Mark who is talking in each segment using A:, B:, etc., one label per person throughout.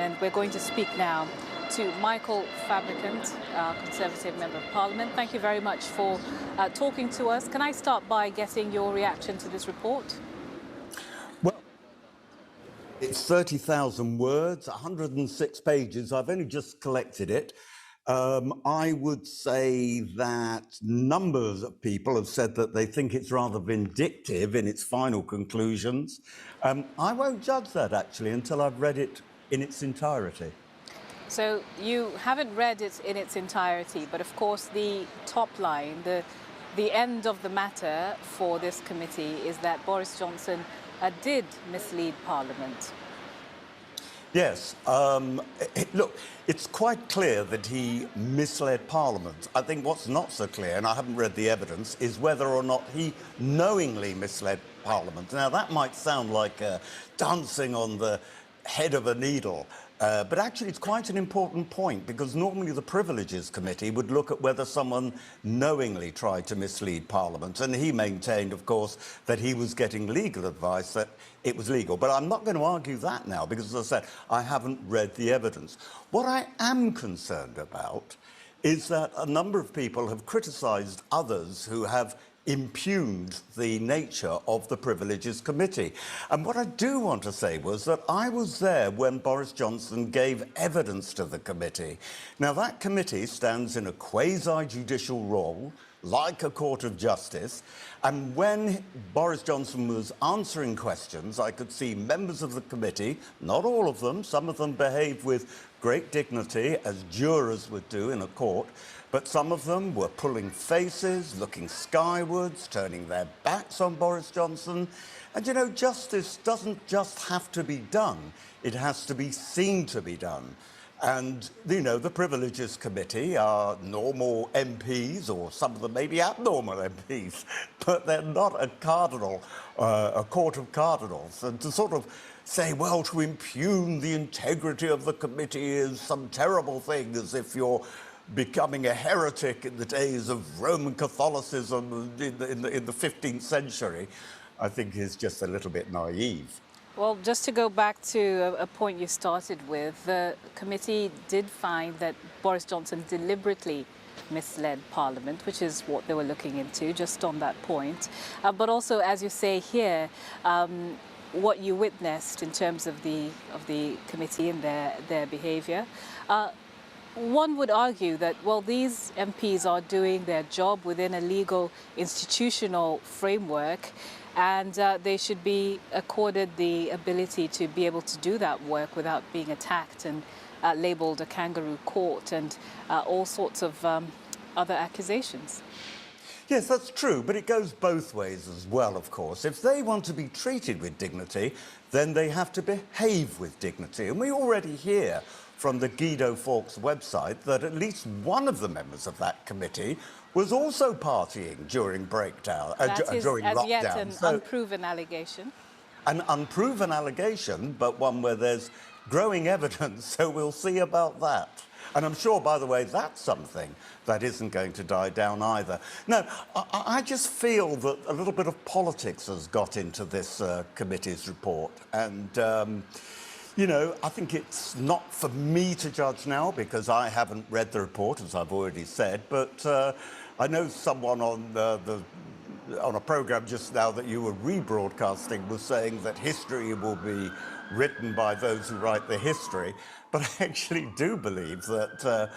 A: and we're going to speak now to Michael Fabricant, Conservative Member of Parliament. Thank you very much for talking to us. Can I start by getting your reaction to this report?
B: Well, it's 30,000 words, 106 pages. I've only just collected it. I would say that numbers of people have said that they think it's rather vindictive in its final conclusions. I won't judge that, actually, until I've read it in its entirety.
A: So you haven't read it in its entirety, but of course the top line, the end of the matter for this committee is that Boris Johnson did mislead Parliament.
B: Yes. Look, it's quite clear that he misled Parliament. I think what's not so clear, and I haven't read the evidence, is whether or not he knowingly misled Parliament. Now, that might sound like dancing on the head of a needle, but actually it's quite an important point, because normally the Privileges Committee would look at whether someone knowingly tried to mislead Parliament, and he maintained, of course, that he was getting legal advice that it was legal. But I'm not going to argue that now, because, as I said, I haven't read the evidence. What I am concerned about is that a number of people have criticised others who have impugned the nature of the Privileges Committee. And what I do want to say was that I was there when Boris Johnson gave evidence to the committee. Now, that committee stands in a quasi-judicial role, like a court of justice, and when Boris Johnson was answering questions, I could see members of the committee, not all of them, some of them behaved with great dignity, as jurors would do in a court, but some of them were pulling faces, looking skywards, turning their backs on Boris Johnson. And, you know, justice doesn't just have to be done, it has to be seen to be done. And, you know, the Privileges Committee are normal MPs, or some of them may be abnormal MPs, but they're not a cardinal, a court of cardinals. And to sort of say, well, to impugn the integrity of the committee is some terrible thing, as if you're becoming a heretic in the days of Roman Catholicism in the 15th century, I think is just a little bit naive.
A: Well, just to go back to a point you started with, the committee did find that Boris Johnson deliberately misled Parliament, which is what they were looking into, just on that point. But also, as you say here, what you witnessed in terms of the committee and their behaviour. One would argue that, well, these MPs are doing their job within a legal institutional framework, and they should be accorded the ability to be able to do that work without being attacked and labelled a kangaroo court and all sorts of other accusations.
B: Yes, that's true, but it goes both ways as well, of course. If they want to be treated with dignity, then they have to behave with dignity. And we already hear from the Guido Fawkes website that at least one of the members of that committee was also partying during breakdown, during lockdown. That is yet
A: an unproven allegation.
B: An unproven allegation, but one where there's growing evidence, so we'll see about that. And I'm sure, by the way, that's something that isn't going to die down either. No, I just feel that a little bit of politics has got into this committee's report. And, you know, I think it's not for me to judge now, because I haven't read the report, as I've already said. But I know someone on a programme just now that you were rebroadcasting was saying that history will be written by those who write the history. But I actually do believe that,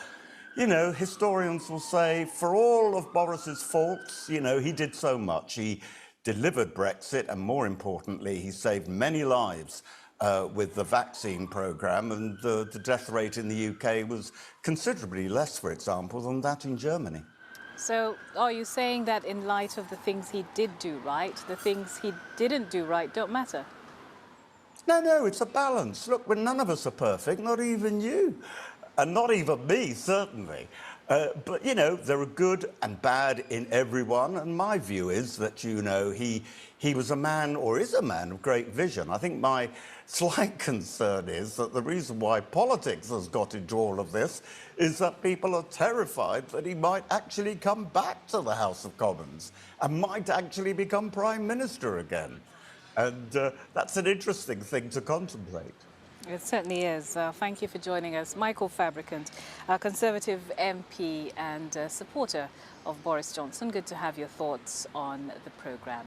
B: you know, historians will say, for all of Boris's faults, you know, he did so much. He delivered Brexit, and more importantly, he saved many lives with the vaccine programme, and the death rate in the UK was considerably less, for example, than that in Germany.
A: So are you saying that in light of the things he did do right, the things he didn't do right don't matter?
B: No, it's a balance. Look, none of us are perfect, not even you, and not even me, certainly. But, you know, there are good and bad in everyone, and my view is that, you know, he was a man, or is a man, of great vision. I think my slight concern is that the reason why politics has got into all of this is that people are terrified that he might actually come back to the House of Commons and might actually become Prime Minister again. And that's an interesting thing to contemplate.
A: It certainly is. Thank you for joining us. Michael Fabricant, a Conservative MP and supporter of Boris Johnson. Good to have your thoughts on the programme.